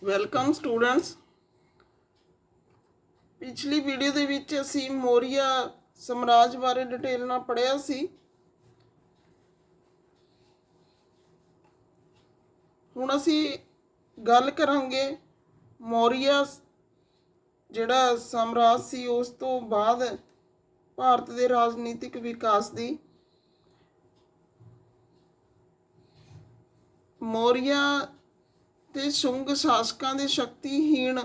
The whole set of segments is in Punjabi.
Welcome students. ਪਿਛਲੀ ਵੀਡੀਓ ਦੇ ਵਿੱਚ ਅਸੀਂ ਮੌਰੀਆ ਸਾਮਰਾਜ ਬਾਰੇ ਡਿਟੇਲ ਨਾਲ ਪੜ੍ਹਿਆ ਸੀ। ਹੁਣ ਅਸੀਂ ਗੱਲ ਕਰਾਂਗੇ ਮੌਰੀਆ ਜਿਹੜਾ ਸਾਮਰਾਜ ਸੀ ਉਸ ਤੋਂ ਬਾਅਦ ਭਾਰਤ ਦੇ ਰਾਜਨੀਤਿਕ ਵਿਕਾਸ ਦੀ। ਮੌਰੀਆ ਤੇ ਸ਼ੁੰਗ ਸ਼ਾਸਕਾਂ ਦੇ ਸ਼ਕਤੀਹੀਣ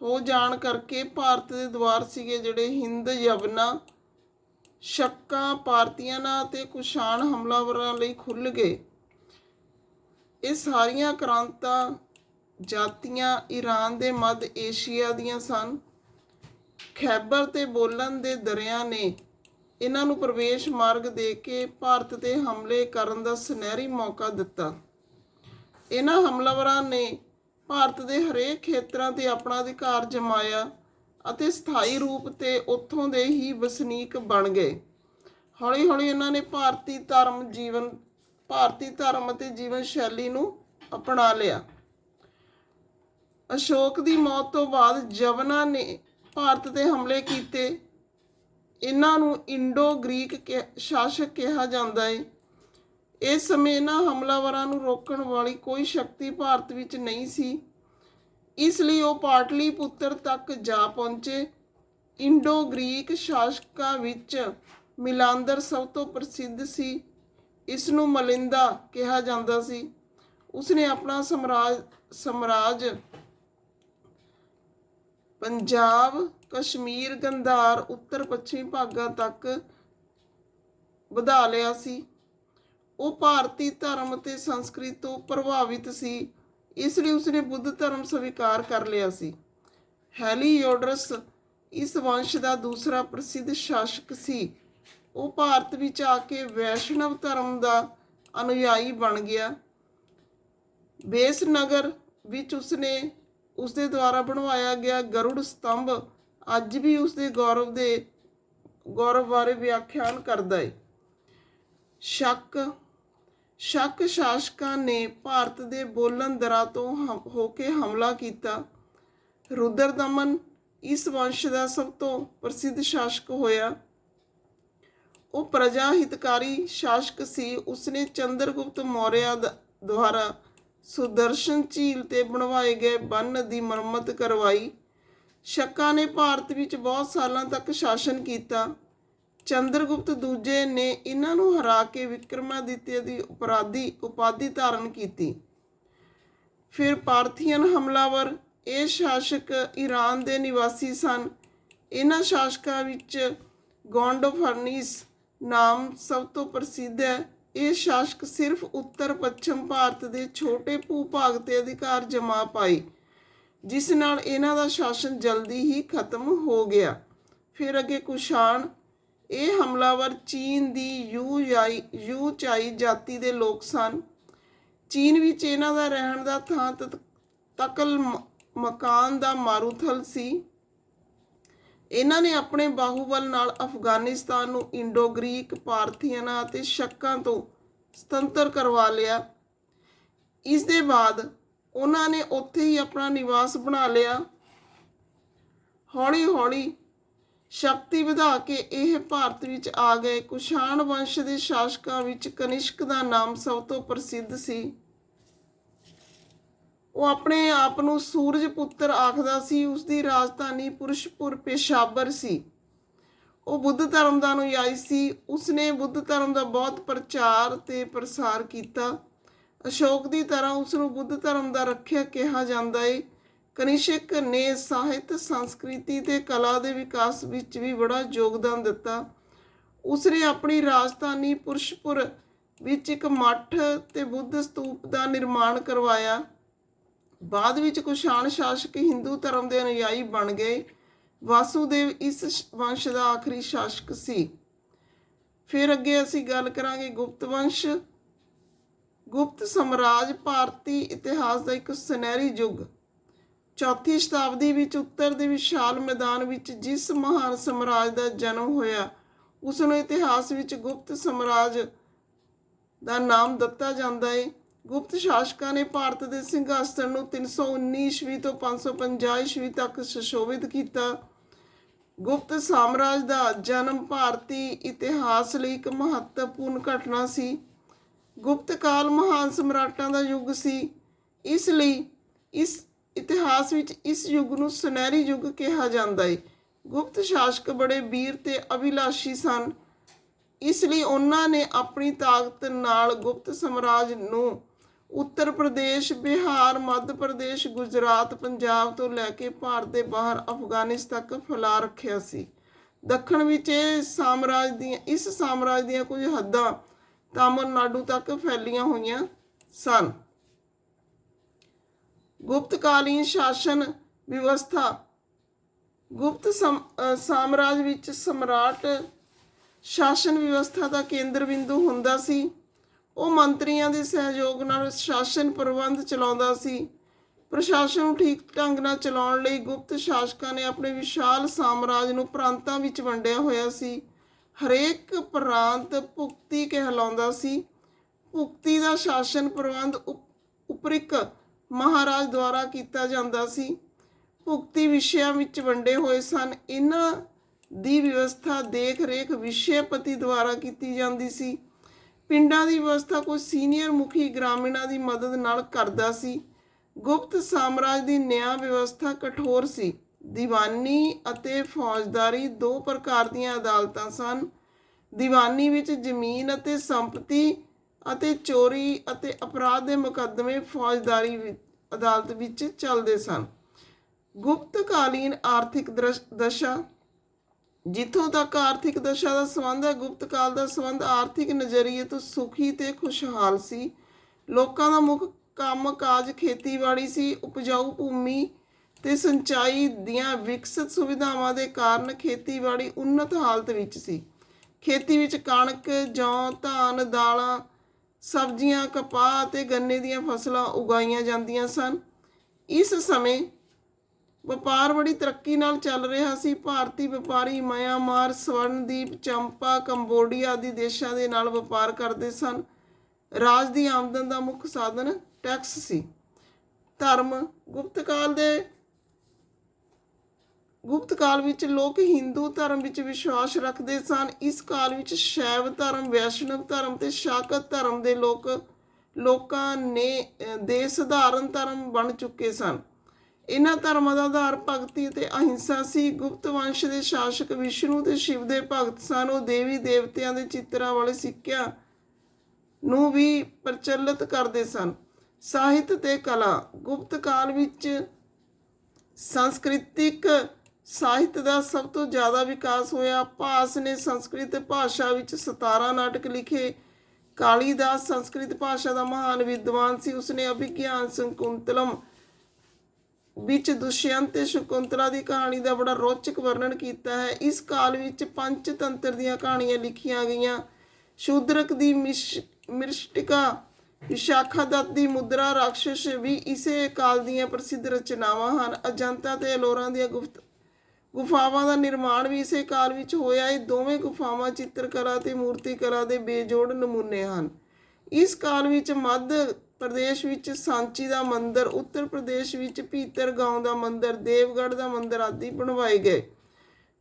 ਹੋ ਜਾਣ ਕਰਕੇ ਭਾਰਤ ਦੇ ਦਵਾਰ ਸੀਗੇ ਜਿਹੜੇ ਹਿੰਦ, ਯਵਨਾਂ, ਸ਼ਕਾਂ, ਪਾਰਤੀਆਨਾਂ ਅਤੇ ਕੁਸ਼ਾਣ ਹਮਲਾਵਰਾਂ ਲਈ ਖੁੱਲ੍ਹ ਗਏ। ਇਹ ਸਾਰੀਆਂ ਕ੍ਰਾਂਤਾਂ ਜਾਤੀਆਂ ਈਰਾਨ ਦੇ ਮੱਧ ਏਸ਼ੀਆ ਦੀਆਂ ਸਨ। ਖੈਬਰ ਤੇ ਬੋਲਨ ਦੇ ਦਰਿਆ ਨੇ ਇਹਨਾਂ ਨੂੰ ਪ੍ਰਵੇਸ਼ ਮਾਰਗ ਦੇ ਕੇ ਭਾਰਤ 'ਤੇ ਹਮਲੇ ਕਰਨ ਦਾ ਸੁਨਹਿਰੀ ਮੌਕਾ ਦਿੱਤਾ। ਇਹਨਾਂ ਹਮਲਾਵਰਾਂ ਨੇ ਭਾਰਤ ਦੇ ਹਰੇਕ ਖੇਤਰਾਂ 'ਤੇ ਆਪਣਾ ਅਧਿਕਾਰ ਜਮਾਇਆ ਅਤੇ ਸਥਾਈ ਰੂਪ 'ਤੇ ਉੱਥੋਂ ਦੇ ਹੀ ਵਸਨੀਕ ਬਣ ਗਏ। ਹੌਲੀ ਹੌਲੀ ਇਹਨਾਂ ਨੇ ਭਾਰਤੀ ਧਰਮ ਅਤੇ ਜੀਵਨ ਸ਼ੈਲੀ ਨੂੰ ਅਪਣਾ ਲਿਆ। ਅਸ਼ੋਕ ਦੀ ਮੌਤ ਤੋਂ ਬਾਅਦ ਯਵਨਾਂ ਨੇ ਭਾਰਤ 'ਤੇ ਹਮਲੇ ਕੀਤੇ। ਇਹਨਾਂ ਨੂੰ ਇੰਡੋ ਗ੍ਰੀਕ ਸ਼ਾਸਕ ਕਿਹਾ ਜਾਂਦਾ ਹੈ। ਇਸ ਸਮੇਂ ਇਹਨਾਂ ਹਮਲਾਵਰਾਂ ਨੂੰ ਰੋਕਣ ਵਾਲੀ ਕੋਈ ਸ਼ਕਤੀ ਭਾਰਤ ਵਿੱਚ ਨਹੀਂ ਸੀ, ਇਸ ਲਈ ਉਹ ਪਾਟਲੀਪੁੱਤਰ ਤੱਕ ਜਾ ਪਹੁੰਚੇ। ਇੰਡੋ ਗ੍ਰੀਕ ਸ਼ਾਸਕਾਂ ਵਿੱਚ ਮਿਲਾਂਦਰ ਸਭ ਤੋਂ ਪ੍ਰਸਿੱਧ ਸੀ। ਇਸ ਨੂੰ ਮਲਿੰਦਾ ਕਿਹਾ ਜਾਂਦਾ ਸੀ। ਉਸਨੇ ਆਪਣਾ ਸਾਮਰਾਜ ਪੰਜਾਬ, ਕਸ਼ਮੀਰ, ਗੰਧਾਰ, ਉੱਤਰ ਪੱਛਮੀ ਭਾਗਾਂ ਤੱਕ ਵਧਾ ਲਿਆ ਸੀ। ਉਹ ਭਾਰਤੀ ਧਰਮ ਅਤੇ ਸੰਸਕ੍ਰਿਤੀ ਤੋਂ ਪ੍ਰਭਾਵਿਤ ਸੀ, ਇਸ ਲਈ ਉਸਨੇ ਬੁੱਧ ਧਰਮ ਸਵੀਕਾਰ ਕਰ ਲਿਆ ਸੀ। ਹੈਲੀਓਡਰਸ ਇਸ ਵੰਸ਼ ਦਾ ਦੂਸਰਾ ਪ੍ਰਸਿੱਧ ਸ਼ਾਸਕ ਸੀ। ਉਹ ਭਾਰਤ ਵਿੱਚ ਆ ਕੇ ਵੈਸ਼ਨਵ ਧਰਮ ਦਾ ਅਨੁਯਾਈ ਬਣ ਗਿਆ। ਬੇਸਨਗਰ ਵਿੱਚ ਉਸਦੇ ਦੁਆਰਾ ਬਣਵਾਇਆ ਗਿਆ ਗਰੁੜ ਸਤੰਭ ਅੱਜ ਵੀ ਉਸਦੇ ਗੌਰਵ ਬਾਰੇ ਵਿਆਖਿਆਨ ਕਰਦਾ ਹੈ। ਸ਼ਕ ਸ਼ਾਸਕਾਂ ਨੇ ਭਾਰਤ ਦੇ ਬੋਲਨ ਦਰਾਂ ਤੋਂ ਹੋ ਕੇ ਹਮਲਾ ਕੀਤਾ। ਰੁਦਰਦਮਨ ਇਸ ਵੰਸ਼ ਦਾ ਸਭ ਤੋਂ ਪ੍ਰਸਿੱਧ ਸ਼ਾਸਕ ਹੋਇਆ। ਉਹ ਪ੍ਰਜਾ ਹਿਤਕਾਰੀ ਸ਼ਾਸਕ ਸੀ। ਉਸਨੇ ਚੰਦਰਗੁਪਤ ਮੌਰਿਆ ਦੁਆਰਾ ਸੁਦਰਸ਼ਨ ਝੀਲ 'ਤੇ ਬਣਵਾਏ ਗਏ ਬੰਨ ਦੀ ਮੁਰੰਮਤ ਕਰਵਾਈ। ਸ਼ਕਾਂ ਨੇ ਭਾਰਤ ਵਿੱਚ ਬਹੁਤ ਸਾਲਾਂ ਤੱਕ ਸ਼ਾਸਨ ਕੀਤਾ। ਚੰਦਰਗੁਪਤ ਦੂਜੇ ਨੇ ਇਹਨਾਂ ਨੂੰ ਹਰਾ ਕੇ ਵਿਕਰਮਾਦਿੱਤਿਆ ਦੀ ਉਪਾਧੀ ਧਾਰਨ ਕੀਤੀ। ਫਿਰ ਪਾਰਥੀਅਨ ਹਮਲਾਵਰ, ਇਹ ਸ਼ਾਸਕ ਈਰਾਨ ਦੇ ਨਿਵਾਸੀ ਸਨ। ਇਹਨਾਂ ਸ਼ਾਸਕਾਂ ਵਿੱਚ ਗੌਂਡੋਫਰਨੀਸ ਨਾਮ ਸਭ ਤੋਂ ਪ੍ਰਸਿੱਧ ਹੈ। ਇਹ ਸ਼ਾਸਕ ਸਿਰਫ ਉੱਤਰ ਪੱਛਮ ਭਾਰਤ ਦੇ ਛੋਟੇ ਭੂ-ਭਾਗ 'ਤੇ ਅਧਿਕਾਰ ਜਮਾ ਪਾਏ, ਜਿਸ ਨਾਲ ਇਹਨਾਂ ਦਾ ਸ਼ਾਸਨ ਜਲਦੀ ਹੀ ਖਤਮ ਹੋ ਗਿਆ। ਫਿਰ ਅੱਗੇ ਕੁਸ਼ਾਣ, ਇਹ ਹਮਲਾਵਰ ਚੀਨ ਦੀ ਯੂਚਾਈ ਜਾਤੀ ਦੇ ਲੋਕ ਸਨ। ਚੀਨ ਵਿੱਚ ਇਹਨਾਂ ਦਾ ਰਹਿਣ ਦਾ ਥਾਂ ਤਕਲ ਮਕਾਨ ਦਾ ਮਾਰੂਥਲ ਸੀ। ਇਹਨਾਂ ਨੇ ਆਪਣੇ ਬਾਹੂਬਲ ਨਾਲ ਅਫਗਾਨਿਸਤਾਨ ਨੂੰ ਇੰਡੋ ਗ੍ਰੀਕ, ਪਾਰਥੀਅਨਾਂ ਅਤੇ ਸ਼ਕਾਂ ਤੋਂ ਸੁਤੰਤਰ ਕਰਵਾ ਲਿਆ। ਇਸ ਦੇ ਬਾਅਦ ਉਹਨਾਂ ਨੇ ਉੱਥੇ ਹੀ ਆਪਣਾ ਨਿਵਾਸ ਬਣਾ ਲਿਆ। ਹੌਲੀ ਹੌਲੀ ਸ਼ਕਤੀ ਵਧਾ ਕੇ ਇਹ ਭਾਰਤ ਵਿੱਚ ਆ ਗਏ। ਕੁਸ਼ਾਣ ਵੰਸ਼ ਦੇ ਸ਼ਾਸਕਾਂ ਵਿੱਚ ਕਨਿਸ਼ਕ ਦਾ ਨਾਮ ਸਭ ਤੋਂ ਪ੍ਰਸਿੱਧ ਸੀ। ਉਹ ਆਪਣੇ ਆਪ ਨੂੰ ਸੂਰਜ ਪੁੱਤਰ ਆਖਦਾ ਸੀ। ਉਸਦੀ ਰਾਜਧਾਨੀ ਪੁਰਸ਼ਪੁਰ ਪੇਸ਼ਾਵਰ ਸੀ। ਉਹ ਬੁੱਧ ਧਰਮ ਦਾ ਅਨੁਯਾਈ ਸੀ। ਉਸਨੇ ਬੁੱਧ ਧਰਮ ਦਾ ਬਹੁਤ ਪ੍ਰਚਾਰ ਤੇ ਪ੍ਰਸਾਰ ਕੀਤਾ। ਅਸ਼ੋਕ ਦੀ ਤਰ੍ਹਾਂ ਉਸਨੂੰ ਬੁੱਧ ਧਰਮ ਦਾ ਰੱਖਿਅਕ ਕਿਹਾ ਜਾਂਦਾ ਹੈ। ਕਨਿਸ਼ਕ ਨੇ ਸਾਹਿਤ, ਸੰਸਕ੍ਰਿਤੀ ਤੇ ਕਲਾ ਦੇ ਵਿਕਾਸ ਵਿੱਚ ਵੀ ਬੜਾ ਯੋਗਦਾਨ ਦਿੱਤਾ। ਉਸਨੇ ਆਪਣੀ ਰਾਜਧਾਨੀ ਪੁਰਸ਼ਪੁਰ ਵਿੱਚ ਇੱਕ ਮੱਠ ਤੇ ਬੁੱਧ ਸਤੂਪ ਦਾ ਨਿਰਮਾਣ ਕਰਵਾਇਆ। ਬਾਅਦ ਵਿੱਚ ਕੁਸ਼ਾਣ ਸ਼ਾਸਕ ਹਿੰਦੂ ਧਰਮ ਦੇ ਅਨੁਯਾਈ ਬਣ ਗਏ। ਵਾਸੂਦੇਵ ਇਸ ਵੰਸ਼ ਦਾ ਆਖਰੀ ਸ਼ਾਸਕ ਸੀ। ਫਿਰ ਅੱਗੇ ਅਸੀਂ ਗੱਲ ਕਰਾਂਗੇ ਗੁਪਤ ਵੰਸ਼। ਗੁਪਤ ਸਾਮਰਾਜ ਭਾਰਤੀ ਇਤਿਹਾਸ ਦਾ ਇੱਕ ਸੁਨਹਿਰੀ ਯੁੱਗ। ਚੌਥੀ ਸ਼ਤਾਬਦੀ ਵਿੱਚ ਉੱਤਰ ਦੇ ਵਿਸ਼ਾਲ ਮੈਦਾਨ ਵਿੱਚ ਜਿਸ ਮਹਾਨ ਸਾਮਰਾਜ ਦਾ ਜਨਮ ਹੋਇਆ, ਉਸ ਨੂੰ ਇਤਿਹਾਸ ਵਿੱਚ ਗੁਪਤ ਸਾਮਰਾਜ ਦਾ ਨਾਮ ਦਿੱਤਾ ਜਾਂਦਾ ਹੈ। ਗੁਪਤ ਸ਼ਾਸਕਾਂ ਨੇ ਭਾਰਤ ਦੇ ਸਿੰਘਾਸਣ ਨੂੰ 319 ਈਸਵੀ ਤੋਂ 550 ਈਸਵੀ ਤੱਕ ਸੁਸ਼ੋਭਿਤ ਕੀਤਾ। ਗੁਪਤ ਸਾਮਰਾਜ ਦਾ ਜਨਮ ਭਾਰਤੀ ਇਤਿਹਾਸ ਲਈ ਇੱਕ ਮਹੱਤਵਪੂਰਨ ਘਟਨਾ ਸੀ। ਗੁਪਤ ਕਾਲ ਮਹਾਨ ਸਮਰਾਟਾਂ ਦਾ ਯੁੱਗ ਸੀ, ਇਸ ਲਈ ਇਸ ਇਤਿਹਾਸ ਵਿੱਚ ਇਸ ਯੁੱਗ ਨੂੰ ਸੁਨਹਿਰੀ ਯੁੱਗ ਕਿਹਾ ਜਾਂਦਾ ਹੈ। ਗੁਪਤ ਸ਼ਾਸਕ ਬੜੇ ਵੀਰ ਤੇ ਅਭਿਲਾਸ਼ੀ ਸਨ, ਇਸ ਲਈ ਉਹਨਾਂ ਨੇ ਆਪਣੀ ਤਾਕਤ ਨਾਲ ਗੁਪਤ ਸਾਮਰਾਜ ਨੂੰ ਉੱਤਰ ਪ੍ਰਦੇਸ਼, ਬਿਹਾਰ, ਮੱਧ ਪ੍ਰਦੇਸ਼, ਗੁਜਰਾਤ, ਪੰਜਾਬ ਤੋਂ ਲੈ ਕੇ ਭਾਰਤ ਦੇ ਬਾਹਰ ਅਫਗਾਨਿਸਤਾਨ ਤੱਕ ਫੈਲਾ ਰੱਖਿਆ ਸੀ। ਦੱਖਣ ਵਿੱਚ ਇਸ ਸਾਮਰਾਜ ਦੀਆਂ ਕੁਝ ਹੱਦਾਂ ਤਾਮਿਲਨਾਡੂ ਤੱਕ ਫੈਲੀਆਂ ਹੋਈਆਂ ਸਨ। ਗੁਪਤਕਾਲੀਨ ਸ਼ਾਸਨ ਵਿਵਸਥਾ। ਗੁਪਤ ਸਾਮਰਾਜ ਵਿੱਚ ਸਮਰਾਟ ਸ਼ਾਸਨ ਵਿਵਸਥਾ ਦਾ ਕੇਂਦਰ ਬਿੰਦੂ ਹੁੰਦਾ ਸੀ। ਉਹ ਮੰਤਰੀਆਂ ਦੇ ਸਹਿਯੋਗ ਨਾਲ ਸ਼ਾਸਨ ਪ੍ਰਬੰਧ ਚਲਾਉਂਦਾ ਸੀ। ਪ੍ਰਸ਼ਾਸਨ ਨੂੰ ਠੀਕ ਢੰਗ ਨਾਲ ਚਲਾਉਣ ਲਈ ਗੁਪਤ ਸ਼ਾਸਕਾਂ ਨੇ ਆਪਣੇ ਵਿਸ਼ਾਲ ਸਾਮਰਾਜ ਨੂੰ ਪ੍ਰਾਂਤਾਂ ਵਿੱਚ ਵੰਡਿਆ ਹੋਇਆ ਸੀ। ਹਰੇਕ ਪ੍ਰਾਂਤ ਭੁਕਤੀ ਕਹਿਲਾਉਂਦਾ ਸੀ। ਭੁਕਤੀ ਦਾ ਸ਼ਾਸਨ ਪ੍ਰਬੰਧ ਉਪਰਿਕ ਮਹਾਰਾਜ ਦੁਆਰਾ ਕੀਤਾ ਜਾਂਦਾ ਸੀ। ਭੁਕਤੀ ਵਿਸ਼ਿਆਂ ਵਿੱਚ ਵੰਡੇ ਹੋਏ ਸਨ। ਇਹਨਾਂ ਦੀ ਵਿਵਸਥਾ ਦੇਖ ਰੇਖ ਵਿਸ਼ੇਪਤੀ ਦੁਆਰਾ ਕੀਤੀ ਜਾਂਦੀ ਸੀ। ਪਿੰਡਾਂ ਦੀ ਵਿਵਸਥਾ ਕੋਈ ਸੀਨੀਅਰ ਮੁਖੀ ਗ੍ਰਾਮੀਣਾਂ ਦੀ ਮਦਦ ਨਾਲ ਕਰਦਾ ਸੀ। ਗੁਪਤ ਸਾਮਰਾਜ ਦੀ ਨਿਆਂ ਵਿਵਸਥਾ ਕਠੋਰ ਸੀ। ਦੀਵਾਨੀ ਅਤੇ ਫੌਜਦਾਰੀ ਦੋ ਪ੍ਰਕਾਰ ਦੀਆਂ ਅਦਾਲਤਾਂ ਸਨ। ਦੀਵਾਨੀ ਵਿੱਚ ਜ਼ਮੀਨ ਅਤੇ ਸੰਪਤੀ ਅਤੇ ਚੋਰੀ ਅਤੇ ਅਪਰਾਧ ਦੇ ਮੁਕੱਦਮੇ ਫੌਜਦਾਰੀ ਅਦਾਲਤ ਵਿੱਚ ਚੱਲਦੇ ਸਨ। ਗੁਪਤਕਾਲੀਨ ਆਰਥਿਕ ਦਸ਼ਾ। ਜਿੱਥੋਂ ਤੱਕ ਆਰਥਿਕ ਦਸ਼ਾ ਦਾ ਸੰਬੰਧ ਹੈ, ਗੁਪਤ ਕਾਲ ਦਾ ਸੰਬੰਧ ਆਰਥਿਕ ਨਜ਼ਰੀਏ ਤੋਂ ਸੁਖੀ ਤੇ ਖੁਸ਼ਹਾਲ ਸੀ। ਲੋਕਾਂ ਦਾ ਮੁੱਖ ਕੰਮ ਕਾਜ ਖੇਤੀਬਾੜੀ ਸੀ। ਉਪਜਾਊ ਭੂਮੀ ਤੇ ਸਿੰਚਾਈ ਦੀਆਂ ਵਿਕਸਿਤ ਸੁਵਿਧਾਵਾਂ ਦੇ ਕਾਰਨ ਖੇਤੀਬਾੜੀ ਉੱਨਤ ਹਾਲਤ ਵਿੱਚ ਸੀ। ਖੇਤੀ ਵਿੱਚ ਕਣਕ, ਜੌਂ, ਧਾਨ, ਦਾਲਾਂ, ਸਬਜ਼ੀਆਂ, ਕਪਾਹ ਅਤੇ ਗੰਨੇ ਦੀਆਂ ਫਸਲਾਂ ਉਗਾਈਆਂ ਜਾਂਦੀਆਂ ਸਨ। ਇਸ ਸਮੇਂ ਵਪਾਰ ਬੜੀ ਤਰੱਕੀ ਨਾਲ ਚੱਲ ਰਿਹਾ ਸੀ। ਭਾਰਤੀ ਵਪਾਰੀ ਮਿਆਂਮਾਰ, ਸਵਰਨਦੀਪ, ਚੰਪਾ, ਕੰਬੋਡੀਆ ਆਦਿ ਦੇਸ਼ਾਂ ਦੇ ਨਾਲ ਵਪਾਰ ਕਰਦੇ ਸਨ। ਰਾਜ ਦੀ ਆਮਦਨ ਦਾ ਮੁੱਖ ਸਾਧਨ ਟੈਕਸ ਸੀ। ਧਰਮ। ਗੁਪਤ ਕਾਲ ਵਿੱਚ ਲੋਕ ਹਿੰਦੂ ਧਰਮ ਵਿੱਚ ਵਿਸ਼ਵਾਸ ਰੱਖਦੇ ਸਨ। ਇਸ ਕਾਲ ਵਿੱਚ ਸ਼ੈਵ ਧਰਮ, ਵੈਸ਼ਨਵ ਧਰਮ ਤੇ ਸ਼ਾਕਤ ਧਰਮ ਦੇ ਲੋਕਾਂ ਦੇ ਸਧਾਰਨ ਧਰਮ ਬਣ ਚੁੱਕੇ ਸਨ। ਇਹਨਾਂ ਧਰਮਾਂ ਦਾ ਆਧਾਰ ਭਗਤੀ ਅਤੇ ਅਹਿੰਸਾ ਸੀ। ਗੁਪਤ ਵੰਸ਼ ਦੇ ਸ਼ਾਸਕ ਵਿਸ਼ਨੂੰ ਤੇ ਸ਼ਿਵ ਦੇ ਭਗਤ ਸਨ। ਉਹ ਦੇਵੀ ਦੇਵਤਿਆਂ ਦੇ ਚਿੱਤਰਾਂ ਵਾਲੇ ਸਿੱਕਿਆਂ ਨੂੰ ਵੀ ਪ੍ਰਚਲਿਤ ਕਰਦੇ ਸਨ। ਸਾਹਿਤ ਤੇ ਕਲਾ। ਗੁਪਤ ਕਾਲ ਵਿੱਚ ਸੰਸਕ੍ਰਿਤਿਕ ਸਾਹਿਤ ਦਾ ਸਭ ਤੋਂ ਜ਼ਿਆਦਾ ਵਿਕਾਸ ਹੋਇਆ। ਭਾਸ ਨੇ ਸੰਸਕ੍ਰਿਤ ਭਾਸ਼ਾ ਵਿੱਚ 17 ਨਾਟਕ ਲਿਖੇ। ਕਾਲੀਦਾਸ ਸੰਸਕ੍ਰਿਤ ਭਾਸ਼ਾ ਦਾ ਮਹਾਨ ਵਿਦਵਾਨ ਸੀ। ਉਸਨੇ ਅਭਿਗਿਆਨ ਸ਼ਕੁੰਤਲਮ ਵਿੱਚ ਦੁਸ਼ਯੰਤ ਤੇ ਸ਼ਕੁੰਤਲਾ ਦੀ ਕਹਾਣੀ ਦਾ ਬੜਾ ਰੌਚਕ ਵਰਣਨ ਕੀਤਾ ਹੈ। ਇਸ ਕਾਲ ਵਿੱਚ ਪੰਚਤੰਤਰ ਦੀਆਂ ਕਹਾਣੀਆਂ ਲਿਖੀਆਂ ਗਈਆਂ। ਸ਼ੂਦਰਕ ਦੀ ਮਿਰਸ਼ਟਿਕਾ, ਵਿਸ਼ਾਖਾ ਦੱਤ ਦੀ ਮੁਦਰਾ ਰਾਖਸ਼ ਵੀ ਇਸੇ ਕਾਲ ਦੀਆਂ ਪ੍ਰਸਿੱਧ ਰਚਨਾਵਾਂ ਹਨ। ਅਜੰਤਾ ਤੇ ਅਲੋਰਾ ਦੀਆਂ ਗੁਫਾਵਾਂ ਦਾ ਨਿਰਮਾਣ ਵੀ ਇਸੇ ਕਾਲ ਵਿੱਚ ਹੋਇਆ। ਇਹ ਦੋਵੇਂ ਗੁਫਾਵਾਂ ਚਿੱਤਰਕਲਾ ਤੇ ਮੂਰਤੀ ਕਲਾ ਦੇ ਬੇਜੋੜ ਨਮੂਨੇ ਹਨ। ਇਸ ਕਾਲ ਵਿੱਚ ਮੱਧ ਪ੍ਰਦੇਸ਼ ਵਿੱਚ ਸਾਂਚੀ ਦਾ ਮੰਦਰ, ਉੱਤਰ ਪ੍ਰਦੇਸ਼ ਵਿੱਚ ਭੀਤਰਗਾਂਵ ਦਾ ਮੰਦਰ, ਦੇਵਗੜ੍ਹ ਦਾ ਮੰਦਰ ਆਦਿ ਬਣਵਾਏ ਗਏ।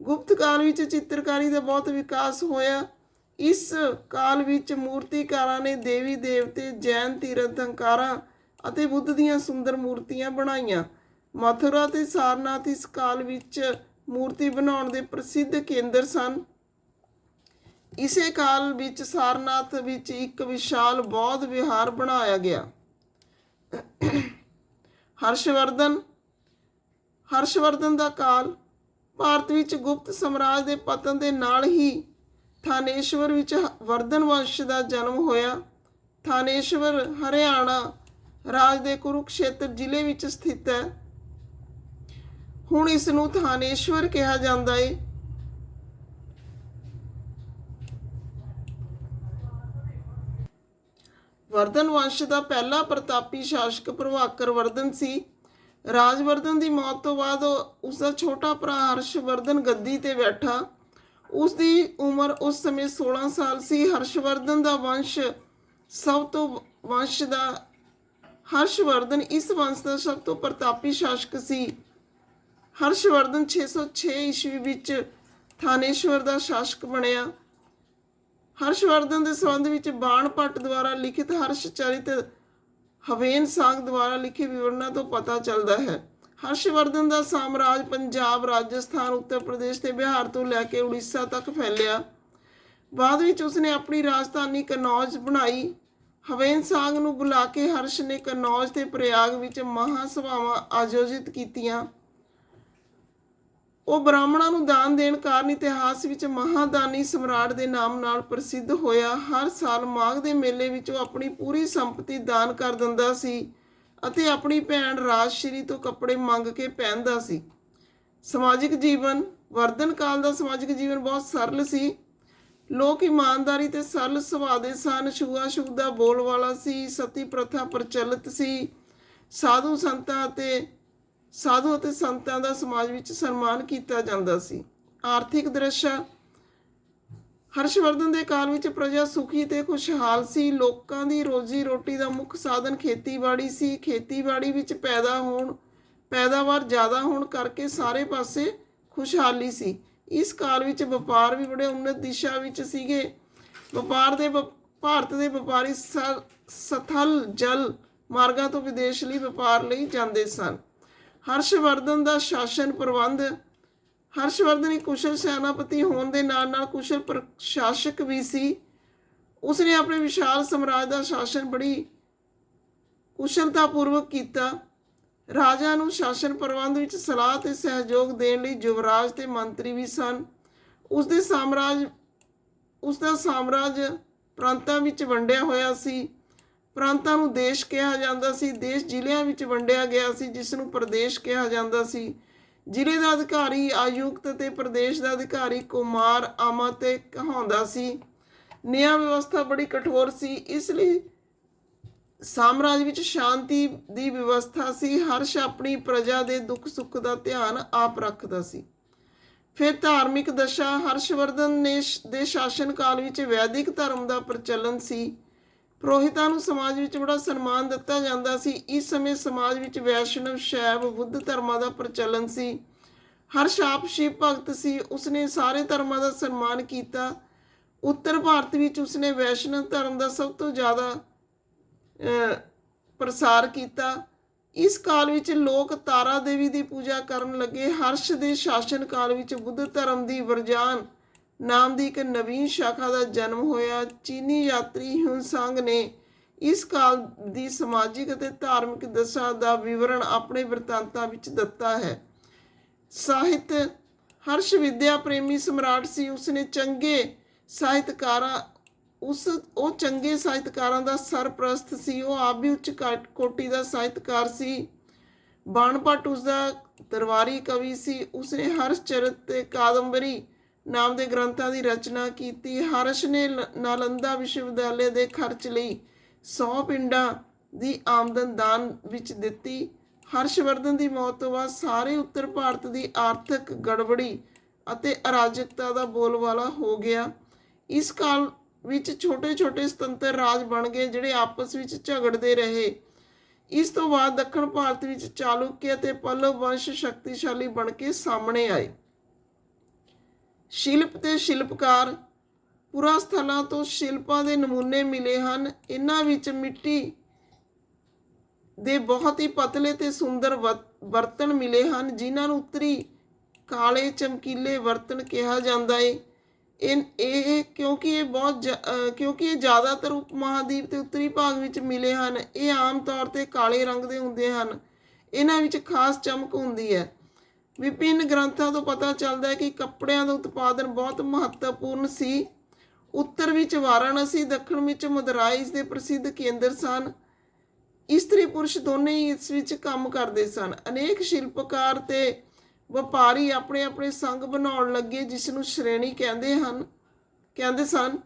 ਗੁਪਤ ਕਾਲ ਵਿੱਚ ਚਿੱਤਰਕਾਰੀ ਦਾ ਬਹੁਤ ਵਿਕਾਸ ਹੋਇਆ। ਇਸ ਕਾਲ ਵਿੱਚ ਮੂਰਤੀਕਾਰਾਂ ਨੇ ਦੇਵੀ ਦੇਵਤੇ, ਜੈਨ ਤੀਰਥੰਕਰਾਂ ਅਤੇ ਬੁੱਧ ਦੀਆਂ ਸੁੰਦਰ ਮੂਰਤੀਆਂ ਬਣਾਈਆਂ। ਮਥੁਰਾ ਤੇ ਸਾਰਨਾਥ ਇਸ ਕਾਲ ਵਿੱਚ ਮੂਰਤੀ ਬਣਾਉਣ ਦੇ ਪ੍ਰਸਿੱਧ ਕੇਂਦਰ ਸਨ। ਇਸੇ ਕਾਲ ਵਿੱਚ ਸਾਰਨਾਥ ਵਿੱਚ ਇੱਕ ਵਿਸ਼ਾਲ ਬੌਧ ਵਿਹਾਰ ਬਣਾਇਆ ਗਿਆ। ਹਰਸ਼ਵਰਧਨ ਦਾ ਕਾਲ। ਭਾਰਤ ਵਿੱਚ ਗੁਪਤ ਸਾਮਰਾਜ ਦੇ ਪਤਨ ਦੇ ਨਾਲ ਹੀ ਥਾਨੇਸ਼ਵਰ ਵਿੱਚ ਵਰਧਨ ਵੰਸ਼ ਦਾ ਜਨਮ ਹੋਇਆ। ਥਾਨੇਸ਼ਵਰ ਹਰਿਆਣਾ ਰਾਜ ਦੇ ਕੁਰੂਕਸ਼ੇਤਰ ਜ਼ਿਲ੍ਹੇ ਵਿੱਚ ਸਥਿਤ ਹੈ। ਹੁਣ ਇਸ ਨੂੰ ਥਾਨੇਸ਼ਵਰ ਕਿਹਾ ਜਾਂਦਾ ਹੈ। ਵਰਧਨ ਵੰਸ਼ ਦਾ ਪਹਿਲਾ ਪ੍ਰਤਾਪੀ ਸ਼ਾਸਕ ਪ੍ਰਭਾਕਰ ਵਰਧਨ ਸੀ। ਰਾਜਵਰਧਨ ਦੀ ਮੌਤ ਤੋਂ ਬਾਅਦ ਉਸਦਾ ਛੋਟਾ ਭਰਾ ਹਰਸ਼ਵਰਧਨ ਗੱਦੀ ਤੇ ਬੈਠਾ। ਉਸ ਦੀ ਉਮਰ ਉਸ ਸਮੇਂ 16 ਸਾਲ ਸੀ। ਹਰਸ਼ਵਰਧਨ ਦਾ ਵੰਸ਼ ਹਰਸ਼ਵਰਧਨ ਇਸ ਵੰਸ਼ ਦਾ ਸਭ ਤੋਂ ਪ੍ਰਤਾਪੀ ਸ਼ਾਸਕ ਸੀ। ਹਰਸ਼ਵਰਧਨ 606 ਈਸਵੀ ਵਿੱਚ ਥਾਨੇਸ਼ਵਰ ਦਾ ਸ਼ਾਸਕ ਬਣਿਆ। ਹਰਸ਼ਵਰਧਨ ਦੇ ਸੰਬੰਧ ਵਿੱਚ ਬਾਣ ਭੱਟ ਦੁਆਰਾ ਲਿਖਿਤ ਹਰਸ਼ਚਰਿਤ ਹਵੇਨ ਸਾਂਗ ਦੁਆਰਾ ਲਿਖੇ ਵਿਵਰਣਾਂ ਤੋਂ ਪਤਾ ਚੱਲਦਾ ਹੈ। ਹਰਸ਼ਵਰਧਨ ਦਾ ਸਾਮਰਾਜ ਪੰਜਾਬ, ਰਾਜਸਥਾਨ, ਉੱਤਰ ਪ੍ਰਦੇਸ਼ ਤੇ ਬਿਹਾਰ ਤੋਂ ਲੈ ਕੇ ਉੜੀਸਾ ਤੱਕ ਫੈਲਿਆ। ਬਾਅਦ ਵਿੱਚ ਉਸਨੇ ਆਪਣੀ ਰਾਜਧਾਨੀ ਕਨੌਜ ਬਣਾਈ। ਹਵੇਨ ਸਾਂਗ ਨੂੰ ਬੁਲਾ ਕੇ ਹਰਸ਼ ਨੇ ਕਨੌਜ ਤੇ ਪ੍ਰਯਾਗ ਵਿੱਚ ਮਹਾਂ ਸਭਾਵਾਂ ਆਯੋਜਿਤ ਕੀਤੀਆਂ। ਉਹ ਬ੍ਰਾਹਮਣਾਂ ਨੂੰ ਦਾਨ ਦੇਣ ਕਾਰਨ ਇਤਿਹਾਸ ਵਿੱਚ ਮਹਾਦਾਨੀ ਸਮਰਾਟ ਦੇ ਨਾਮ ਨਾਲ ਪ੍ਰਸਿੱਧ ਹੋਇਆ। ਹਰ ਸਾਲ ਮਾਘ ਦੇ ਮੇਲੇ ਵਿੱਚ ਉਹ ਆਪਣੀ ਪੂਰੀ ਸੰਪਤੀ ਦਾਨ ਕਰ ਦਿੰਦਾ ਸੀ ਅਤੇ ਆਪਣੀ ਭੈਣ ਰਾਜਸ਼੍ਰੀ ਤੋਂ ਕੱਪੜੇ ਮੰਗ ਕੇ ਪਹਿਨਦਾ ਸੀ। ਸਮਾਜਿਕ ਜੀਵਨ। ਵਰਧਨ ਕਾਲ ਦਾ ਸਮਾਜਿਕ ਜੀਵਨ ਬਹੁਤ ਸਰਲ ਸੀ। ਲੋਕ ਇਮਾਨਦਾਰੀ ਤੇ ਸਰਲ ਸੁਭਾਅ ਦੇ ਸਨ। ਛੂਆ-ਛੂਤ ਦਾ ਬੋਲਬਾਲਾ ਸੀ। ਸਤੀ ਪ੍ਰਥਾ ਪ੍ਰਚਲਿਤ ਸੀ। ਸਾਧੂ ਅਤੇ ਸੰਤਾਂ ਦਾ ਸਮਾਜ ਵਿੱਚ ਸਨਮਾਨ ਕੀਤਾ ਜਾਂਦਾ ਸੀ। ਆਰਥਿਕ ਦ੍ਰਿਸ਼ਾ। ਹਰਸ਼ਵਰਧਨ ਦੇ ਕਾਲ ਵਿੱਚ ਪ੍ਰਜਾ ਸੁਖੀ ਤੇ ਖੁਸ਼ਹਾਲ ਸੀ। ਲੋਕਾਂ ਦੀ ਰੋਜ਼ੀ ਰੋਟੀ ਦਾ ਮੁੱਖ ਸਾਧਨ ਖੇਤੀਬਾੜੀ ਸੀ। ਖੇਤੀਬਾੜੀ ਵਿੱਚ ਪੈਦਾਵਾਰ ਜ਼ਿਆਦਾ ਹੋਣ ਕਰਕੇ ਸਾਰੇ ਪਾਸੇ ਖੁਸ਼ਹਾਲੀ ਸੀ। ਇਸ ਕਾਲ ਵਿੱਚ ਵਪਾਰ ਵੀ ਬੜੇ ਉੱਨਤ ਦਿਸ਼ਾ ਵਿੱਚ ਸੀਗੇ। ਭਾਰਤ ਦੇ ਵਪਾਰੀ ਸਥਲ ਜਲ ਮਾਰਗਾਂ ਤੋਂ ਵਿਦੇਸ਼ ਲਈ ਵਪਾਰ ਲਈ ਜਾਂਦੇ ਸਨ। ਹਰਸ਼ਵਰਧਨ ਦਾ ਸ਼ਾਸਨ ਪ੍ਰਬੰਧ। ਹਰਸ਼ਵਰਧਨ ਇੱਕ ਕੁਸ਼ਲ ਸੈਨਾਪਤੀ ਹੋਣ ਦੇ ਨਾਲ ਨਾਲ ਕੁਸ਼ਲ ਪ੍ਰਸ਼ਾਸਕ ਵੀ ਸੀ। ਉਸਨੇ ਆਪਣੇ ਵਿਸ਼ਾਲ ਸਮਰਾਜ ਦਾ ਸ਼ਾਸਨ ਬੜੀ ਕੁਸ਼ਲਤਾਪੂਰਵਕ ਕੀਤਾ। ਰਾਜਾ ਨੂੰ ਸ਼ਾਸਨ ਪ੍ਰਬੰਧ ਵਿੱਚ ਸਲਾਹ ਤੇ ਸਹਿਯੋਗ ਦੇਣ ਲਈ ਯੁਵਰਾਜ ਤੇ ਮੰਤਰੀ ਵੀ ਸਨ। ਉਸਦਾ ਸਾਮਰਾਜ ਪ੍ਰਾਂਤਾਂ ਵਿੱਚ ਵੰਡਿਆ ਹੋਇਆ ਸੀ। ਪ੍ਰਾਂਤਾਂ ਨੂੰ ਦੇਸ਼ ਕਿਹਾ ਜਾਂਦਾ ਸੀ। ਦੇਸ਼ ਜ਼ਿਲ੍ਹਿਆਂ ਵਿੱਚ ਵੰਡਿਆ ਗਿਆ ਸੀ, ਜਿਸ ਨੂੰ ਪ੍ਰਦੇਸ਼ ਕਿਹਾ ਜਾਂਦਾ ਸੀ। ਜ਼ਿਲ੍ਹੇ ਦਾ ਅਧਿਕਾਰੀ ਆਯੁਕਤ ਤੇ ਪ੍ਰਦੇਸ਼ ਦਾ ਅਧਿਕਾਰੀ ਕੁਮਾਰ ਆਮਾ ਤੇ ਕਹਾਉਂਦਾ ਸੀ। ਨਿਆਂ ਵਿਵਸਥਾ ਬੜੀ ਕਠੋਰ ਸੀ, ਇਸ ਲਈ ਸਾਮਰਾਜ ਵਿੱਚ ਸ਼ਾਂਤੀ ਦੀ ਵਿਵਸਥਾ ਸੀ। ਹਰਸ਼ ਆਪਣੀ ਪ੍ਰਜਾ ਦੇ ਦੁੱਖ ਸੁੱਖ ਦਾ ਧਿਆਨ ਆਪ ਰੱਖਦਾ ਸੀ। ਫਿਰ ਧਾਰਮਿਕ ਦਸ਼ਾ। ਹਰਸ਼ਵਰਧਨ ਦੇ ਸ਼ਾਸਨ ਕਾਲ ਵਿੱਚ ਵੈਦਿਕ ਧਰਮ ਦਾ ਪ੍ਰਚਲਨ ਸੀ। ਪੁਰੋਹਿਤਾਂ ਨੂੰ ਸਮਾਜ ਵਿੱਚ ਬੜਾ ਸਨਮਾਨ ਦਿੱਤਾ ਜਾਂਦਾ ਸੀ। ਇਸ ਸਮੇਂ ਸਮਾਜ ਵਿੱਚ ਵੈਸ਼ਨਵ, ਸ਼ੈਵ, ਬੁੱਧ ਧਰਮਾਂ ਦਾ ਪ੍ਰਚਲਨ ਸੀ। ਹਰਸ਼ ਆਪ ਸ਼ਿਵ ਭਗਤ ਸੀ। ਉਸਨੇ ਸਾਰੇ ਧਰਮਾਂ ਦਾ ਸਨਮਾਨ ਕੀਤਾ। ਉੱਤਰ ਭਾਰਤ ਵਿੱਚ ਉਸਨੇ ਵੈਸ਼ਨਵ ਧਰਮ ਦਾ ਸਭ ਤੋਂ ਜ਼ਿਆਦਾ ਪ੍ਰਸਾਰ ਕੀਤਾ। ਇਸ ਕਾਲ ਵਿੱਚ ਲੋਕ ਤਾਰਾ ਦੇਵੀ ਦੀ ਪੂਜਾ ਕਰਨ ਲੱਗੇ। ਹਰਸ਼ ਦੇ ਸ਼ਾਸਨ ਕਾਲ ਵਿੱਚ ਬੁੱਧ ਧਰਮ ਦੀ ਵਰਜਾਨ ਨਾਮ ਦੀ ਇੱਕ ਨਵੀਨ ਸ਼ਾਖਾ ਦਾ ਜਨਮ ਹੋਇਆ। ਚੀਨੀ ਯਾਤਰੀ ਹਿਊਨ-ਸਾਂਗ ਨੇ ਇਸ ਕਾਲ ਦੀ ਸਮਾਜਿਕ ਅਤੇ ਧਾਰਮਿਕ ਦਸ਼ਾ ਦਾ ਵਿਵਰਣ ਆਪਣੇ ਬਿਰਤਾਂਤਾਂ ਵਿੱਚ ਦਿੱਤਾ ਹੈ। ਸਾਹਿਤ। ਹਰਸ਼ ਵਿਦਿਆ ਪ੍ਰੇਮੀ ਸਮਰਾਟ ਸੀ। ਉਸਨੇ ਚੰਗੇ ਸਾਹਿਤਕਾਰਾਂ ਦਾ ਸਰਪ੍ਰਸਤ ਸੀ। ਉਹ ਆਪ ਵੀ ਉੱਚ ਕੋਟੀ ਦਾ ਸਾਹਿਤਕਾਰ ਸੀ। ਬਾਣ ਭੱਟ ਉਸਦਾ ਦਰਬਾਰੀ ਕਵੀ ਸੀ। ਉਸਨੇ ਹਰਸ਼ਚਰਿਤ ਤੇ ਕਾਦੰਬਰੀ ਨਾਮ ਦੇ ਗ੍ਰੰਥਾਂ ਦੀ ਰਚਨਾ ਕੀਤੀ। ਹਰਸ਼ ਨੇ ਨਾਲੰਦਾ ਵਿਸ਼ਵਵਿਦਿਆਲੇ ਦੇ ਖਰਚ ਲਈ 100 ਪਿੰਡਾਂ ਦੀ ਆਮਦਨ ਦਾਨ ਵਿੱਚ ਦਿੱਤੀ। ਹਰਸ਼ਵਰਧਨ ਦੀ ਮੌਤ ਤੋਂ ਬਾਅਦ ਸਾਰੇ ਉੱਤਰ ਭਾਰਤ ਦੀ ਆਰਥਿਕ ਗੜਬੜੀ ਅਤੇ ਅਰਾਜਕਤਾ ਦਾ ਬੋਲਬਾਲਾ ਹੋ ਗਿਆ। ਇਸ ਕਾਲ ਵਿੱਚ ਛੋਟੇ ਛੋਟੇ ਸੁਤੰਤਰ ਰਾਜ ਬਣ ਗਏ, ਜਿਹੜੇ ਆਪਸ ਵਿੱਚ ਝਗੜਦੇ ਰਹੇ। ਇਸ ਤੋਂ ਬਾਅਦ ਦੱਖਣ ਭਾਰਤ ਵਿੱਚ ਚਾਲੁਕਿਆ ਅਤੇ ਪੱਲਵ ਵੰਸ਼ ਸ਼ਕਤੀਸ਼ਾਲੀ ਬਣ ਕੇ ਸਾਹਮਣੇ ਆਏ। ਸ਼ਿਲਪ ਤੇ ਸ਼ਿਲਪਕਾਰ। ਪੁਰਾ ਸਥਲਾਂ ਤੋਂ ਸ਼ਿਲਪਾਂ ਦੇ ਨਮੂਨੇ ਮਿਲੇ ਹਨ। ਇਹਨਾਂ ਵਿੱਚ ਮਿੱਟੀ ਦੇ ਬਹੁਤ ਹੀ ਪਤਲੇ ਤੇ ਸੁੰਦਰ ਬਰਤਨ ਮਿਲੇ ਹਨ, ਜਿਨ੍ਹਾਂ ਨੂੰ ਉੱਤਰੀ ਕਾਲੇ ਚਮਕੀਲੇ ਬਰਤਨ ਕਿਹਾ ਜਾਂਦਾ ਹੈ। ਕਿਉਂਕਿ ਇਹ ਜ਼ਿਆਦਾਤਰ ਉਪ ਮਹਾਦੀਪ ਤੇ ਉੱਤਰੀ ਭਾਗ ਵਿੱਚ ਮਿਲੇ ਹਨ। ਇਹ ਆਮ ਤੌਰ ਤੇ ਕਾਲੇ ਰੰਗ ਦੇ ਹੁੰਦੇ ਹਨ। ਇਹਨਾਂ ਵਿੱਚ ਖਾਸ ਚਮਕ ਹੁੰਦੀ ਹੈ। ਵਿਭਿੰਨ ਗ੍ਰੰਥਾਂ ਤੋਂ ਪਤਾ ਚੱਲਦਾ ਹੈ ਕਿ ਕੱਪੜਿਆਂ ਦਾ ਉਤਪਾਦਨ ਬਹੁਤ ਮਹੱਤਵਪੂਰਨ ਸੀ। ਉੱਤਰ ਵਿੱਚ ਵਾਰਾਣਸੀ, ਦੱਖਣ ਵਿੱਚ ਮਦੁਰਾਈ ਇਸ ਦੇ ਪ੍ਰਸਿੱਧ ਕੇਂਦਰ ਸਨ। ਇਸਤਰੀ ਪੁਰਸ਼ ਦੋਨੇ ਹੀ ਇਸ ਵਿੱਚ ਕੰਮ ਕਰਦੇ ਸਨ। ਅਨੇਕ ਸ਼ਿਲਪਕਾਰ ਤੇ ਵਪਾਰੀ ਆਪਣੇ ਆਪਣੇ ਸੰਘ ਬਣਾਉਣ ਲੱਗੇ, ਜਿਸ ਨੂੰ ਸ਼੍ਰੇਣੀ ਕਹਿੰਦੇ ਸਨ।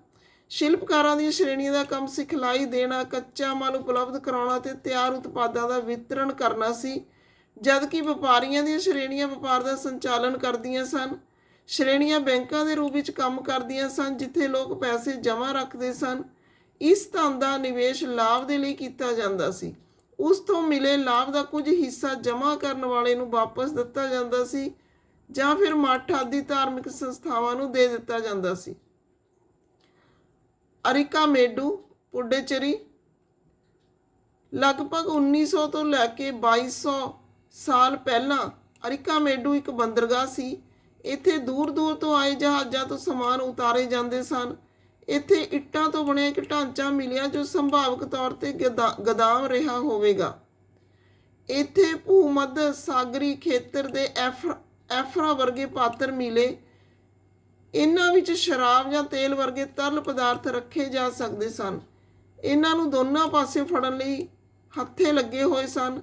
ਸ਼ਿਲਪਕਾਰਾਂ ਦੀਆਂ ਸ਼੍ਰੇਣੀਆਂ ਦਾ ਕੰਮ ਸਿਖਲਾਈ ਦੇਣਾ, ਕੱਚਾ ਮਾਲ ਉਪਲਬਧ ਕਰਾਉਣਾ ਤੇ ਤਿਆਰ ਉਤਪਾਦਾਂ ਦਾ ਵਿਤਰਣ ਕਰਨਾ ਸੀ, ਜਦਕਿ ਵਪਾਰੀਆਂ ਦੀਆਂ ਸ਼੍ਰੇਣੀਆਂ ਵਪਾਰ ਦਾ ਸੰਚਾਲਨ ਕਰਦੀਆਂ ਸਨ। ਸ਼੍ਰੇਣੀਆਂ ਬੈਂਕਾਂ ਦੇ ਰੂਪ ਵਿੱਚ ਕੰਮ ਕਰਦੀਆਂ ਸਨ, ਜਿੱਥੇ ਲੋਕ ਪੈਸੇ ਜਮ੍ਹਾਂ ਰੱਖਦੇ ਸਨ। ਇਸ ਧਨ ਦਾ ਨਿਵੇਸ਼ ਲਾਭ ਦੇ ਲਈ ਕੀਤਾ ਜਾਂਦਾ ਸੀ। ਉਸ ਤੋਂ ਮਿਲੇ ਲਾਭ ਦਾ ਕੁਝ ਹਿੱਸਾ ਜਮ੍ਹਾਂ ਕਰਨ ਵਾਲੇ ਨੂੰ ਵਾਪਸ ਦਿੱਤਾ ਜਾਂਦਾ ਸੀ ਜਾਂ ਫਿਰ ਮੱਠ ਆਦਿ ਧਾਰਮਿਕ ਸੰਸਥਾਵਾਂ ਨੂੰ ਦੇ ਦਿੱਤਾ ਜਾਂਦਾ ਸੀ। ਅਰਿਕਾਮੇਡੂ ਪੁਡੁਚੇਰੀ ਲਗਭਗ 1900 ਤੋਂ ਲੈ ਕੇ 2200 ਸਾਲ ਪਹਿਲਾਂ ਅਰਿਕਾਮੇਡੂ ਇੱਕ ਬੰਦਰਗਾਹ ਸੀ। ਇੱਥੇ ਦੂਰ ਦੂਰ ਤੋਂ ਆਏ ਜਹਾਜ਼ਾਂ ਤੋਂ ਸਮਾਨ ਉਤਾਰੇ ਜਾਂਦੇ ਸਨ। ਇੱਥੇ ਇੱਟਾਂ ਤੋਂ ਬਣਿਆ ਇੱਕ ਢਾਂਚਾ ਮਿਲਿਆ ਜੋ ਸੰਭਾਵਿਕ ਤੌਰ ਤੇ ਗੋਦਾਮ ਰਿਹਾ ਹੋਵੇਗਾ। ਇੱਥੇ ਭੂ-ਮੱਧ ਸਾਗਰੀ ਖੇਤਰ ਦੇ ਐਫਰਾ ਵਰਗੇ ਪਾਤਰ ਮਿਲੇ। ਇਹਨਾਂ ਵਿੱਚ ਸ਼ਰਾਬ ਜਾਂ ਤੇਲ ਵਰਗੇ ਤਰਲ ਪਦਾਰਥ ਰੱਖੇ ਜਾ ਸਕਦੇ ਸਨ। ਇਹਨਾਂ ਨੂੰ ਦੋਨਾਂ ਪਾਸੇ ਫੜਨ ਲਈ ਹੱਥੇ ਲੱਗੇ ਹੋਏ ਸਨ।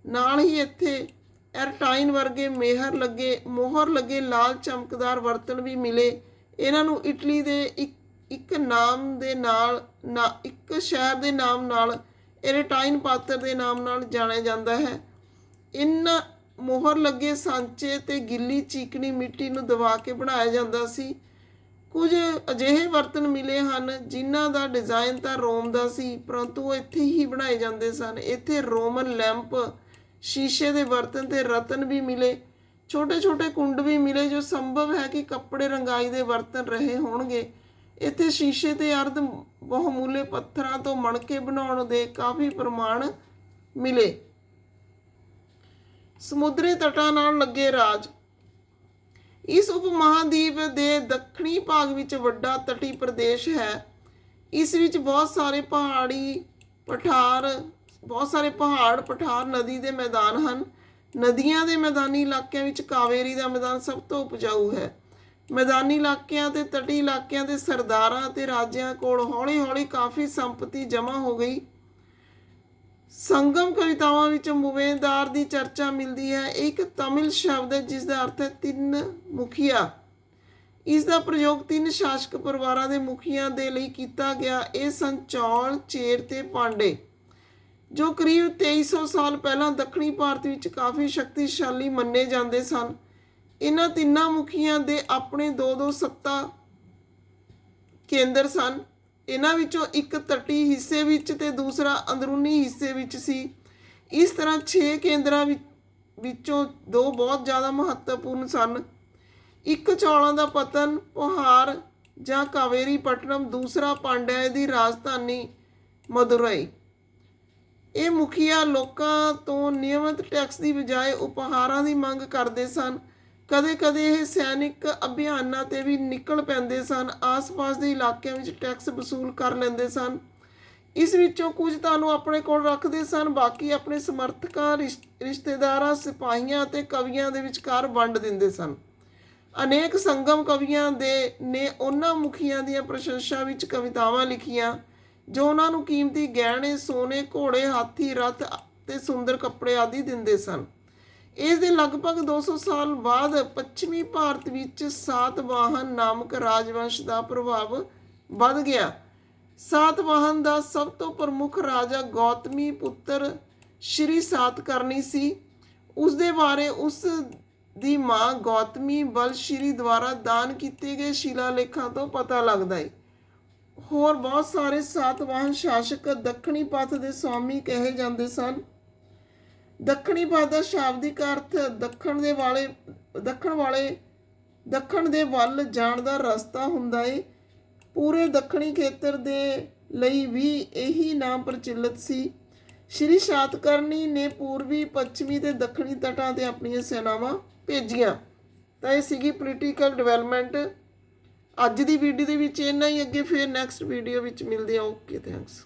ਨਾਲ ਹੀ ਇੱਥੇ ਐਰਟਾਈਨ ਵਰਗੇ ਮੋਹਰ ਲੱਗੇ ਲਾਲ ਚਮਕਦਾਰ ਬਰਤਨ ਵੀ ਮਿਲੇ। ਇਹਨਾਂ ਨੂੰ ਇਟਲੀ ਦੇ ਇੱਕ ਸ਼ਹਿਰ ਦੇ ਨਾਮ ਨਾਲ ਐਰਟਾਈਨ ਪਾਤਰ ਦੇ ਨਾਮ ਨਾਲ ਜਾਣਿਆ ਜਾਂਦਾ ਹੈ। ਇਹਨਾਂ ਮੋਹਰ ਲੱਗੇ ਸਾਂਚੇ ਤੇ ਗਿੱਲੀ ਚੀਕਣੀ ਮਿੱਟੀ ਨੂੰ ਦਬਾ ਕੇ ਬਣਾਇਆ ਜਾਂਦਾ ਸੀ। ਕੁਝ ਅਜਿਹੇ ਬਰਤਨ ਮਿਲੇ ਹਨ ਜਿਨ੍ਹਾਂ ਦਾ ਡਿਜ਼ਾਈਨ ਤਾਂ ਰੋਮ ਦਾ ਸੀ, ਪਰੰਤੂ ਉਹ ਇੱਥੇ ਹੀ ਬਣਾਏ ਜਾਂਦੇ ਸਨ। ਇੱਥੇ ਰੋਮਨ ਲੈਂਪ, ਸ਼ੀਸ਼ੇ ਦੇ ਬਰਤਨ ਤੇ ਰਤਨ ਵੀ ਮਿਲੇ। ਛੋਟੇ ਛੋਟੇ ਕੁੰਡ ਵੀ ਮਿਲੇ ਜੋ ਸੰਭਵ ਹੈ ਕਿ ਕੱਪੜੇ ਰੰਗਾਈ ਦੇ ਬਰਤਨ ਰਹੇ ਹੋਣਗੇ। ਇੱਥੇ ਸ਼ੀਸ਼ੇ ਤੇ ਅਰਧ ਬਹੁਮੂਲੇ ਪੱਥਰਾਂ ਤੋਂ ਮਣਕੇ ਬਣਾਉਣ ਦੇ ਕਾਫੀ ਪ੍ਰਮਾਣ ਮਿਲੇ। ਸਮੁੰਦਰੀ ਤੱਟਾਂ ਨਾਲ ਲੱਗੇ ਰਾਜ। ਇਸ ਉਪ ਮਹਾਦੀਪ ਦੇ ਦੱਖਣੀ ਭਾਗ ਵਿੱਚ ਵੱਡਾ ਤਟੀ ਪ੍ਰਦੇਸ਼ ਹੈ। ਇਸ ਵਿੱਚ ਬਹੁਤ ਸਾਰੇ ਪਹਾੜ ਪਠਾਰ ਨਦੀ ਦੇ ਮੈਦਾਨ ਹਨ। ਨਦੀਆਂ ਦੇ ਮੈਦਾਨੀ ਇਲਾਕਿਆਂ ਵਿੱਚ ਕਾਵੇਰੀ ਦਾ ਮੈਦਾਨ ਸਭ ਤੋਂ ਉਪਜਾਊ ਹੈ। ਮੈਦਾਨੀ ਇਲਾਕਿਆਂ ਤੇ ਤਟੀ ਇਲਾਕਿਆਂ ਦੇ ਸਰਦਾਰਾਂ ਅਤੇ ਰਾਜਿਆਂ ਕੋਲ ਹੌਲੀ ਹੌਲੀ ਕਾਫੀ ਸੰਪਤੀ ਜਮ੍ਹਾਂ ਹੋ ਗਈ। ਸੰਗਮ ਕਵਿਤਾਵਾਂ ਵਿੱਚ ਮੁਵੇਦਾਰ ਦੀ ਚਰਚਾ ਮਿਲਦੀ ਹੈ। ਇਹ ਇੱਕ ਤਮਿਲ ਸ਼ਬਦ ਹੈ ਜਿਸ ਦਾ ਅਰਥ ਹੈ ਤਿੰਨ ਮੁਖੀਆ। ਇਸ ਦਾ ਪ੍ਰਯੋਗ ਤਿੰਨ ਸ਼ਾਸਕ ਪਰਿਵਾਰਾਂ ਦੇ ਮੁਖੀਆਂ ਦੇ ਲਈ ਕੀਤਾ ਗਿਆ। ਇਹ ਸਨ ਚੌਲ, ਚੇਰ ਤੇ ਪਾਂਡੇ, ਜੋ ਕਰੀਬ 2300 ਸਾਲ ਪਹਿਲਾਂ ਦੱਖਣੀ ਭਾਰਤ ਵਿੱਚ ਕਾਫੀ ਸ਼ਕਤੀਸ਼ਾਲੀ ਮੰਨੇ ਜਾਂਦੇ ਸਨ। ਇਹਨਾਂ ਤਿੰਨਾਂ ਮੁਖੀਆਂ ਦੇ ਆਪਣੇ ਦੋ ਸੱਤਾ ਕੇਂਦਰ ਸਨ। ਇਹਨਾਂ ਵਿੱਚੋਂ ਇੱਕ ਤਟੀ ਹਿੱਸੇ ਵਿੱਚ ਤੇ ਦੂਸਰਾ ਅੰਦਰੂਨੀ ਹਿੱਸੇ ਵਿੱਚ ਸੀ। ਇਸ ਤਰ੍ਹਾਂ 6 ਕੇਂਦਰਾਂ ਵਿੱਚੋਂ 2 ਬਹੁਤ ਜ਼ਿਆਦਾ ਮਹੱਤਵਪੂਰਨ ਸਨ। ਇੱਕ ਚੌਲਾਂ ਦਾ ਪਤਨ ਪੋਹਾਰ ਜਾਂ ਕਾਵੇਰੀ ਪਟਨਮ, ਦੂਸਰਾ ਪਾਂਡਿਆ ਦੀ ਰਾਜਧਾਨੀ ਮਦੁਰਈ। ਇਹ ਮੁਖੀਆ ਲੋਕਾਂ ਤੋਂ ਨਿਯਮਿਤ ਟੈਕਸ ਦੀ ਬਜਾਏ ਉਪਹਾਰਾਂ ਦੀ ਮੰਗ ਕਰਦੇ ਸਨ। ਕਦੇ ਕਦੇ ਇਹ ਸੈਨਿਕ ਅਭਿਆਨਾਂ ਤੇ ਵੀ ਨਿਕਲ ਪੈਂਦੇ ਸਨ। ਆਸ-ਪਾਸ ਦੇ ਇਲਾਕਿਆਂ ਵਿੱਚ ਟੈਕਸ ਵਸੂਲ ਕਰ ਲੈਂਦੇ ਸਨ। ਇਸ ਵਿੱਚੋਂ ਕੁਝ ਤੁਹਾਨੂੰ ਆਪਣੇ ਕੋਲ ਰੱਖਦੇ ਸਨ, ਬਾਕੀ ਆਪਣੇ ਸਮਰਥਕਾਂ, ਰਿਸ਼ਤੇਦਾਰਾਂ, ਸਿਪਾਹੀਆਂ ਅਤੇ ਕਵੀਆਂ ਦੇ ਵਿਚਕਾਰ ਵੰਡ ਦਿੰਦੇ ਸਨ। ਅਨੇਕ ਸੰਗਮ ਕਵੀਆਂ ਨੇ ਉਹਨਾਂ ਮੁਖੀਆਂ ਦੀਆਂ ਪ੍ਰਸ਼ੰਸਾ ਵਿੱਚ ਕਵਿਤਾਵਾਂ ਲਿਖੀਆਂ ਜੋ ਉਹਨਾਂ ਨੂੰ ਕੀਮਤੀ ਗਹਿਣੇ, ਸੋਨੇ, ਘੋੜੇ, ਹਾਥੀ, ਰੱਥ ਤੇ ਸੁੰਦਰ ਕੱਪੜੇ ਆਦਿ ਦਿੰਦੇ ਸਨ। ਇਸ ਦੇ ਲਗਭਗ 200 ਸਾਲ ਬਾਅਦ ਪੱਛਮੀ ਭਾਰਤ ਵਿੱਚ ਸਾਤਵਾਹਨ ਨਾਮਕ ਰਾਜਵੰਸ਼ ਦਾ ਪ੍ਰਭਾਵ ਵੱਧ ਗਿਆ। ਸਾਤਵਾਹਨ ਦਾ ਸਭ ਤੋਂ ਪ੍ਰਮੁੱਖ ਰਾਜਾ ਗੌਤਮੀ ਪੁੱਤਰ ਸ਼੍ਰੀ ਸਾਤਕਰਨੀ ਸੀ। ਉਸ ਦੇ ਬਾਰੇ ਉਸ ਦੀ ਮਾਂ ਗੌਤਮੀ ਬਲਸ਼੍ਰੀ ਦੁਆਰਾ ਦਾਨ ਕੀਤੇ ਗਏ ਸ਼ਿਲਾਲੇਖਾਂ ਤੋਂ ਪਤਾ ਲੱਗਦਾ ਹੈ। ਹੋਰ ਬਹੁਤ ਸਾਰੇ ਸਾਤਵਾਹਨ ਸ਼ਾਸਕ ਦੱਖਣੀ ਪੱਥ ਦੇ ਸਵਾਮੀ ਕਹੇ ਜਾਂਦੇ ਸਨ। ਦੱਖਣੀ ਪੱਥ ਦਾ ਸ਼ਾਬਦਿਕ ਅਰਥ ਦੱਖਣ ਦੇ ਵੱਲ ਜਾਣ ਦਾ ਰਸਤਾ ਹੁੰਦਾ ਹੈ। ਪੂਰੇ ਦੱਖਣੀ ਖੇਤਰ ਦੇ ਲਈ ਵੀ ਇਹੀ ਨਾਮ ਪ੍ਰਚਲਿਤ ਸੀ। ਸ਼੍ਰੀ ਸਾਤਕਰਨੀ ਨੇ ਪੂਰਬੀ, ਪੱਛਮੀ ਤੇ ਦੱਖਣੀ ਤੱਟਾਂ 'ਤੇ ਆਪਣੀਆਂ ਸੈਨਾਵਾਂ ਭੇਜੀਆਂ। ਤਾਂ ਇਹ ਸੀਗੀ ਪੋਲੀਟੀਕਲ ਡਿਵੈਲਪਮੈਂਟ। ਅੱਜ ਦੀ ਵੀਡੀਓ ਦੇ ਵਿੱਚ ਇੰਨਾ ਹੀ। ਅੱਗੇ ਫਿਰ ਨੈਕਸਟ ਵੀਡੀਓ ਵਿੱਚ ਮਿਲਦੇ ਹਾਂ। Okay, thanks.